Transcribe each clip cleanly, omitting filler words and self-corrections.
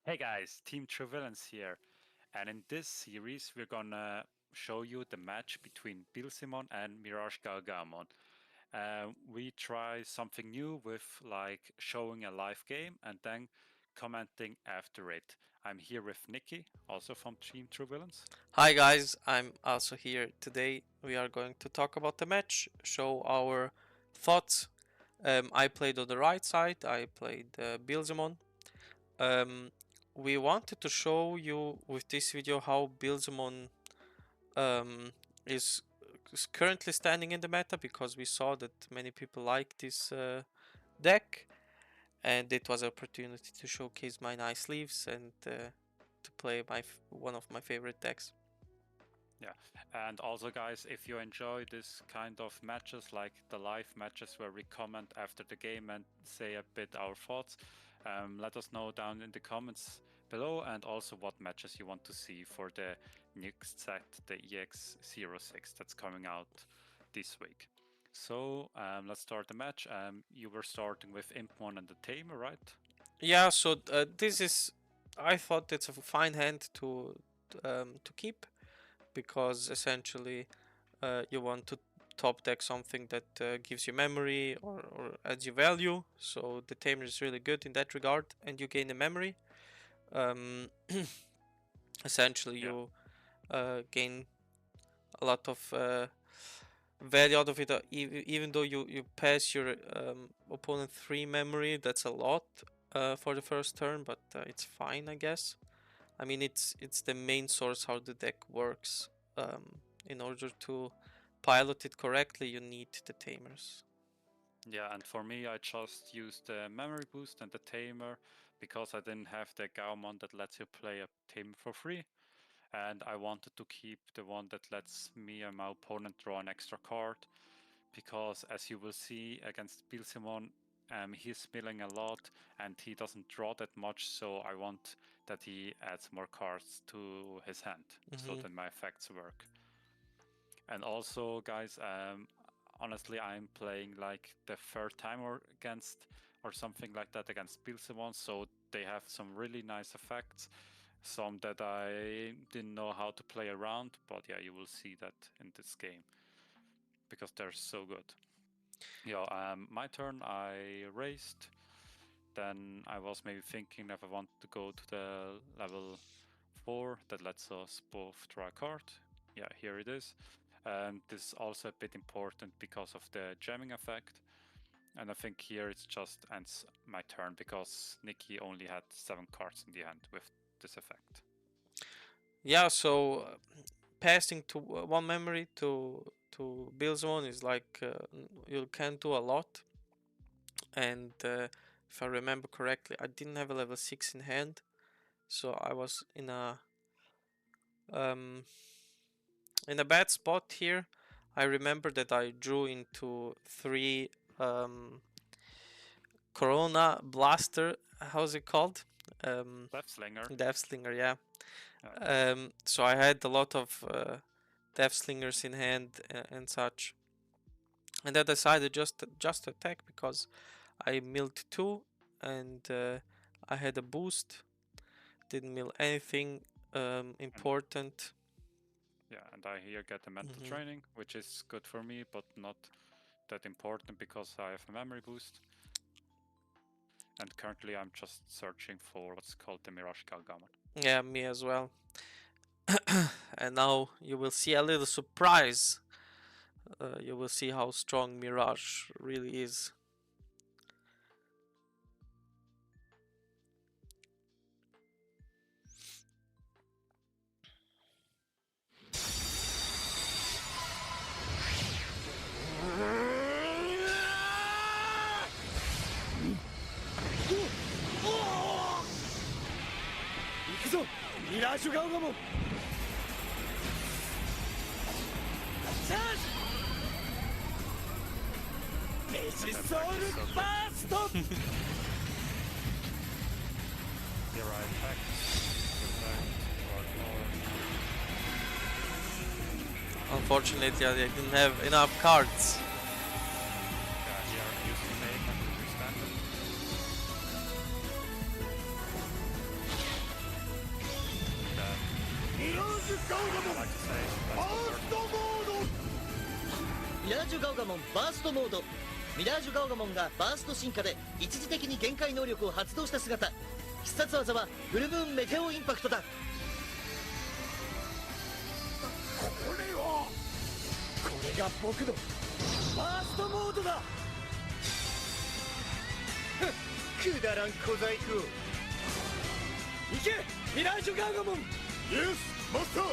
Hey guys, Team True Villains here, and in this series we're gonna show you the match between Beelzemon and MirageGaogamon. We try something new with like showing a live game and then commenting after it. I'm here with Nikki, also from Team True Villains. Hi guys, I'm also here. Today we are going to talk about the match, show our thoughts. I played on the right side, I played Beelzemon. Um, we wanted to show you with this video how Beelzemon um, is, is currently standing in the meta because we saw that many people like this deck, and it was an opportunity to showcase my nice sleeves and to play one of my favorite decks. Yeah, and also guys, if you enjoy this kind of matches, like the live matches where we comment after the game and say a bit our thoughts, let us know down in the comments below, and also what matches you want to see for the next set, the EX06 that's coming out this week. So let's start the match. You were starting with Impmon and the Tamer, right? Yeah, so this is. I thought it's a fine hand to keep because essentially you want to top deck something that gives you memory or adds you value. So the tamer is really good in that regard, and you gain the memory. Um, essentially, Yeah. you gain a lot of value out of it. Even though you pass your opponent 3 memory, that's a lot for the first turn, but it's fine, I guess. I mean, it's the main source how the deck works. In order to pilot it correctly, you need the tamers. Yeah, and for me, I just used the memory boost and the tamer because I didn't have the Gaomon that lets you play a tamer for free. And I wanted to keep the one that lets me and my opponent draw an extra card because, as you will see against Beelzemon, he's milling a lot and he doesn't draw that much. So I want that he adds more cards to his hand so Mm-hmm. that my effects work. And also, guys, honestly, I'm playing like the third time or something like that against Beelzemon, so they have some really nice effects, some that I didn't know how to play around, but yeah, you will see that in this game because they're so good. Yeah, my turn, I raised. Then I was maybe thinking if I want to go to the level 4 that lets us both draw a card. Yeah, here it is. This is also a bit important because of the jamming effect. And I think here it's just ends my turn because Nikki only had 7 cards in the end with this effect. Yeah, so passing to one memory to build zone is like you can do a lot. And if I remember correctly, I didn't have a level 6 in hand, so I was um, in a bad spot here. I remember that I drew into 3 Corona Blaster. How's it called? Left Slinger. Death Slinger, yeah. Yeah. So I had a lot of Death Slingers in hand and such, and I decided just to attack because I milled 2 and I had a boost. Didn't mill anything And important. yeah, and I here get the mental Mm-hmm. training, which is good for me, but not that important because I have a memory boost. And currently I'm just searching for what's called the MirageGaogamon. Yeah, me as well. And now you will see a little surprise. You will see how strong Mirage really is. MirageGaogamon! Charge! Digisoul Burst! Here I attack, Unfortunately, I didn't have enough cards. yeah, here use the name and the standard. like to say. ファーストモードミラージュガオガモンバーストモード。ミラージュガオガモンがバースト進化で一時的に限界能力を発動した姿。必殺技はフルムーンメテオインパクトだ。これが僕のファーストモードだ。くだらん小細工を。行けミラージュガオガモン。イエスマスター。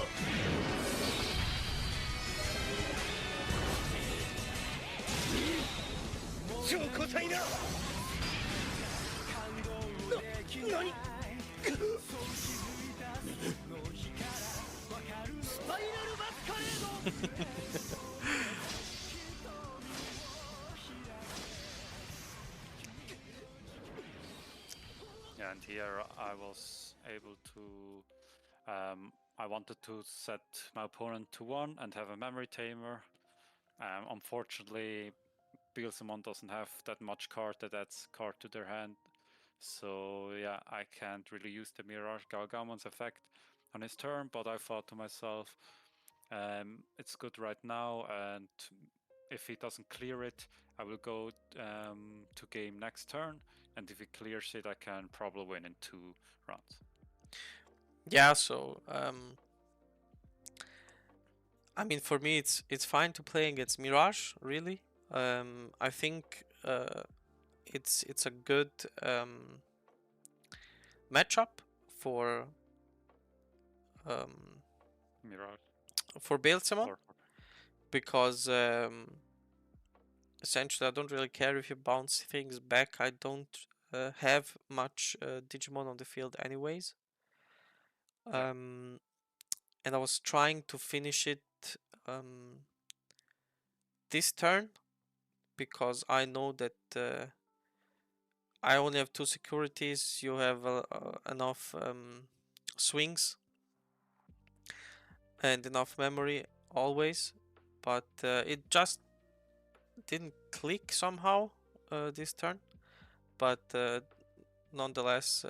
超個体な。何スパイラルバスカレード。Yeah, and here I was able to. I wanted to set my opponent to 1 and have a memory tamer. Unfortunately, Beelzemon doesn't have that much card that adds card to their hand. So yeah, I can't really use the MirageGaogamon's effect on his turn, but I thought to myself, it's good right now, and if he doesn't clear it, I will go to game next turn, and if he clears it, I can probably win in 2 rounds. Yeah, so I mean, for me, it's fine to play against Mirage. Really, I think it's a good matchup for Mirage Beelzemon, or because essentially I don't really care if you bounce things back. I don't have much Digimon on the field anyways. And I was trying to finish it this turn, because I know that I only have 2 securities. You have enough swings and enough memory always, but it just didn't click somehow this turn. But nonetheless,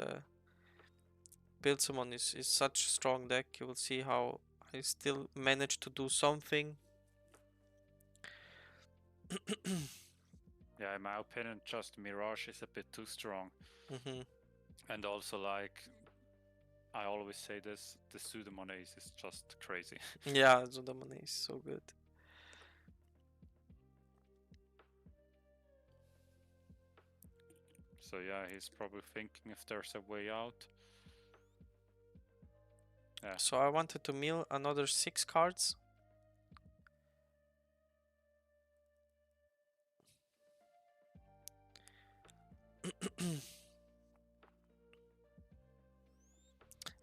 Beelzemon is such a strong deck. You will see how I still managed to do something. yeah, in my opinion, just Mirage is a bit too strong. And also, like I always say this, the Pseudomon Ace is just crazy. Yeah, Pseudomon is so good. So yeah, he's probably thinking if there's a way out. Yeah. So I wanted to mill another 6 cards.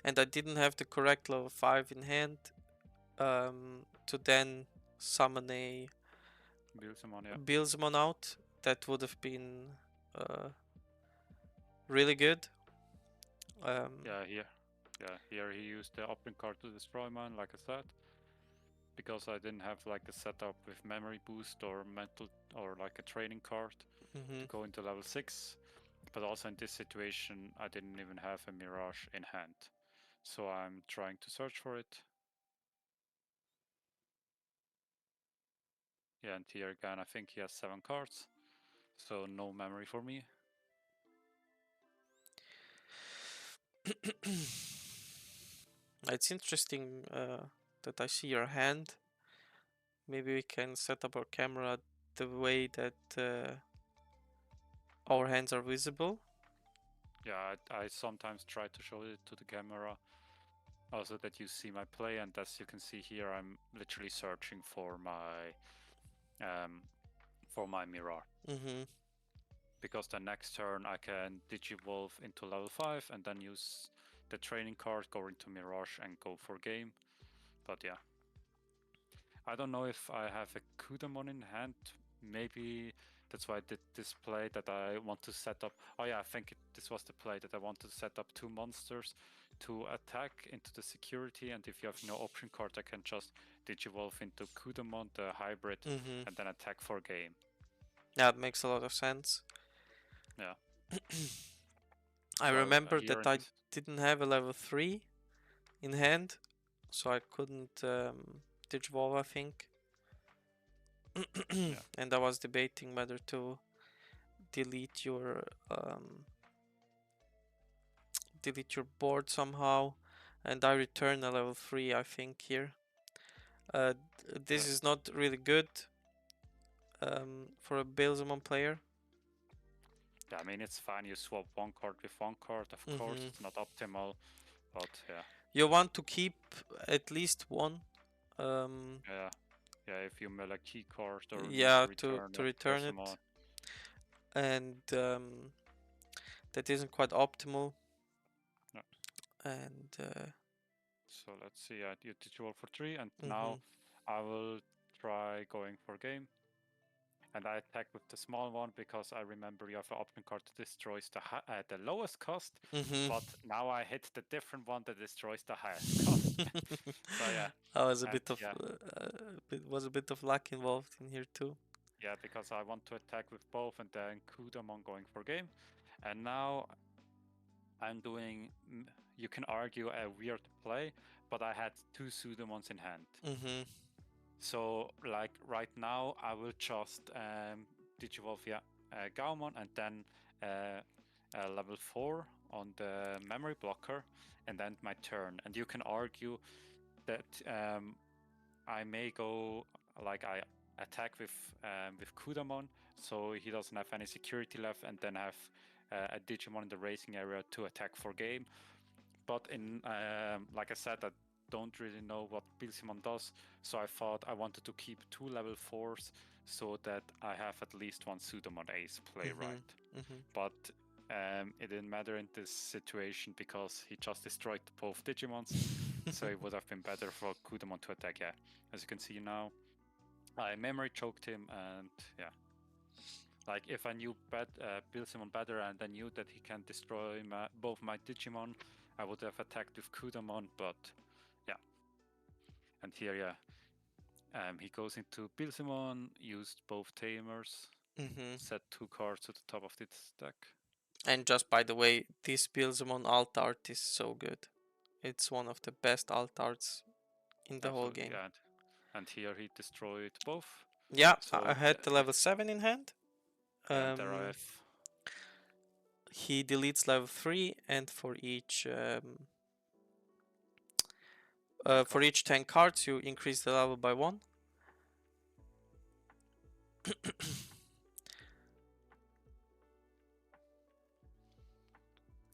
And I didn't have the correct level 5 in hand to then summon a Beelzemon out. That would have been really good. Here he used the open card to destroy mine, like I said, because I didn't have like a setup with memory boost or mental or like a training card to go into level 6. But also in this situation, I didn't even have a Mirage in hand, so I'm trying to search for it. Yeah, and here again, I think he has 7 cards, so no memory for me. It's interesting that I see your hand. Maybe we can set up our camera the way that our hands are visible. Yeah, I sometimes try to show it to the camera, also that you see my play, and as you can see here, I'm literally searching for my Mirage. Because the next turn I can Digivolve into level 5 and then use the training card, go into Mirage and go for game. But yeah, I don't know if I have a Kudamon in hand. Maybe that's why I did this play that I want to set up. Oh yeah, I think this was the play that I want to set up 2 monsters to attack into the security, and if you have no option card, I can just Digivolve into Kudamon, the hybrid, and then attack for game. Yeah, it makes a lot of sense. Yeah. I remember that I didn't have a level 3 in hand, so I couldn't Digivolve, I think. And I was debating whether to delete your board somehow, and I return a level 3, I think, here. This is not really good for a Beelzemon player. Yeah, I mean, it's fine. You swap one card with one card. Of course, it's not optimal, but yeah. You want to keep at least one. Yeah, if you mill a key card or to return it. And that isn't quite optimal. No. And so let's see. You did roll for 3, and now I will try going for game. And I attack with the small one because I remember you have an option card that destroys the lowest cost. But now I hit the different one that destroys the highest cost. So yeah, I was a bit of was a bit of luck involved in here too. Yeah, because I want to attack with both and then Kudamon going for game. And now I'm doing, you can argue, a weird play, but I had 2 Pseudomons in hand. So like right now I will just Digivolve Gaomon and then level 4 on the memory blocker and then my turn. And you can argue that I may go like I attack with Kudamon, so he doesn't have any security left, and then have a Digimon in the racing area to attack for game. But in like I said, I don't really know what Beelzemon does, so I thought I wanted to keep 2 level 4s so that I have at least one Pseudomon ace play right. But it didn't matter in this situation because he just destroyed both Digimons, so it would have been better for Kudamon to attack. Yeah, as you can see now, I memory choked him, and yeah, like if I knew Beelzemon better and I knew that he can destroy both my Digimon, I would have attacked with Kudamon, but yeah. And here, yeah, he goes into Beelzemon, used both Tamers, set 2 cards to the top of this deck. And just by the way, this Beelzemon alt art is so good. It's one of the best alt arts in the whole game. Yeah. And here he destroyed both. Yeah, so I had the level 7 in hand. And there I have... He deletes level 3, and for each 10 cards you increase the level by 1.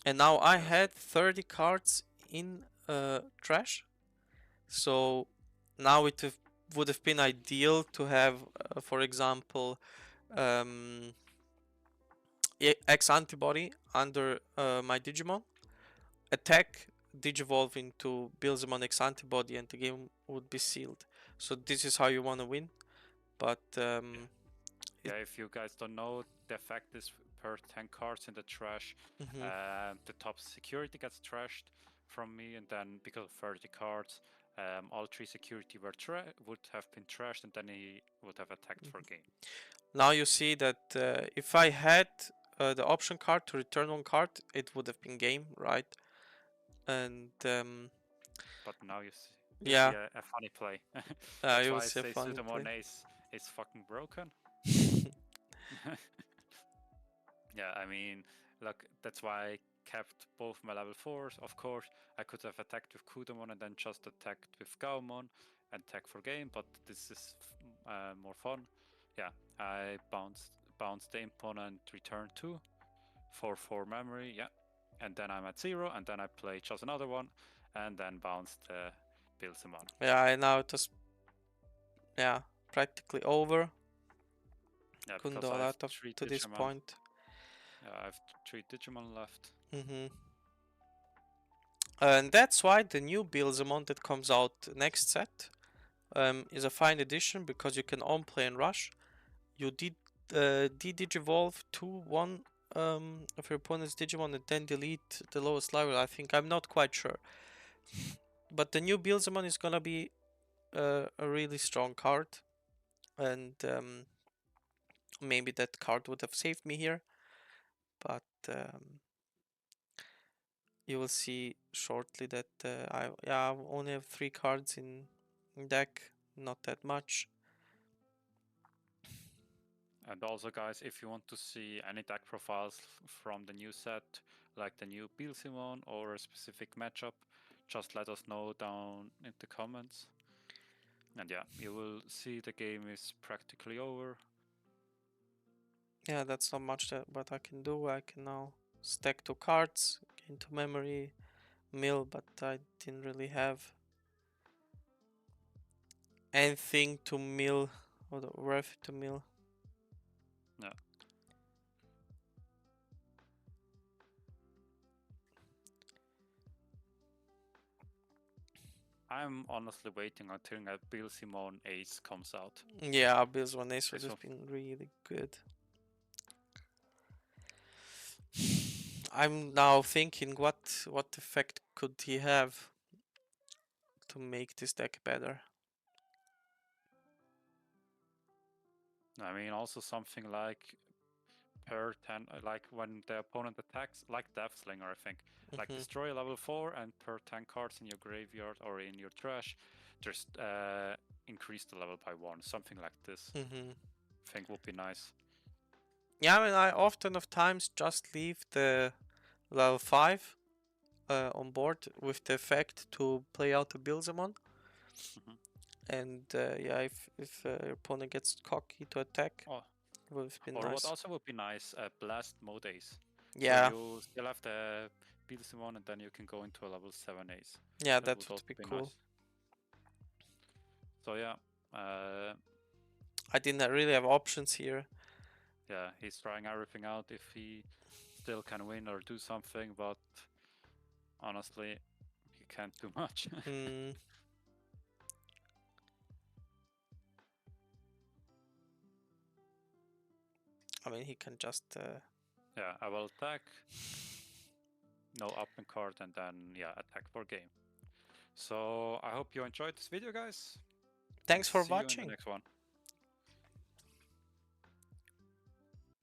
And now I had 30 cards in trash, so now it would have been ideal to have, for example, X antibody under my Digimon, attack, Digivolve into Beelzemon X antibody, and the game would be sealed. So this is how you want to win. But yeah, if you guys don't know, the effect is per 10 cards in the trash, the top security gets trashed from me, and then because of 30 cards, all 3 security would have been trashed, and then he would have attacked for game. Now you see that if I had the option card to return 1 card, it would have been game, right? And but now you see, a funny play. That's why I say Pseudomon Ace is fucking broken. Yeah, I mean, look, that's why I kept both my level 4s. Of course, I could have attacked with Kudamon and then just attacked with Gaomon and attack for game, but this is more fun. Yeah, I bounced the opponent, return 2 for 4 memory, yeah, and then I'm at 0, and then I play just another one, and then bounce the Beelzemon. Yeah, and now it was practically over. Yeah, couldn't do a lot of to this point. Yeah, I have 3 Digimon left. And that's why the new Beelzemon that comes out next set is a fine addition, because you can on-play and rush. You de-digivolve 2-1 of your opponent's Digimon and then delete the lowest level, I think. I'm not quite sure. But the new Beelzemon is gonna be a really strong card. And maybe that card would have saved me here. But you will see shortly that I only have 3 cards in deck, not that much. And also, guys, if you want to see any deck profiles from the new set, like the new Beelzemon or a specific matchup, just let us know down in the comments. And yeah, you will see the game is practically over. Yeah, that's not much that what I can do. I can now stack 2 cards into memory, mill, but I didn't really have anything to mill or the worth to mill. Yeah. I'm honestly waiting until a Beelzemon Ace comes out. Yeah, Beelzemon Ace would This have one- been really good. I'm now thinking what effect could he have to make this deck better. I mean, also something like per 10, like when the opponent attacks, like Death Slinger, I think. Like Mhm. destroy a level 4 and per 10 cards in your graveyard or in your trash, just increase the level by 1. Something like this. Mhm. I think would be nice. Yeah, I mean, I often of times just leave the level 5 on board with the effect to play out the Beelzemon. Mhm. And yeah, if your opponent gets cocky to attack, Oh, it would have been or what nice. also would be nice, Blast Mode Ace. Yeah, So you still have the Beelzemon and then you can go into a level 7 Ace. yeah, That that would would also be be cool. nice. So yeah, I didn't really have options here. yeah, he's trying everything out if he still can win or do something, but honestly, he can't do much. Mm, I mean, he can just. Yeah, I will attack. No open card, and then yeah, attack for game. So I hope you enjoyed this video, guys. Thanks for See you in the watching. next one.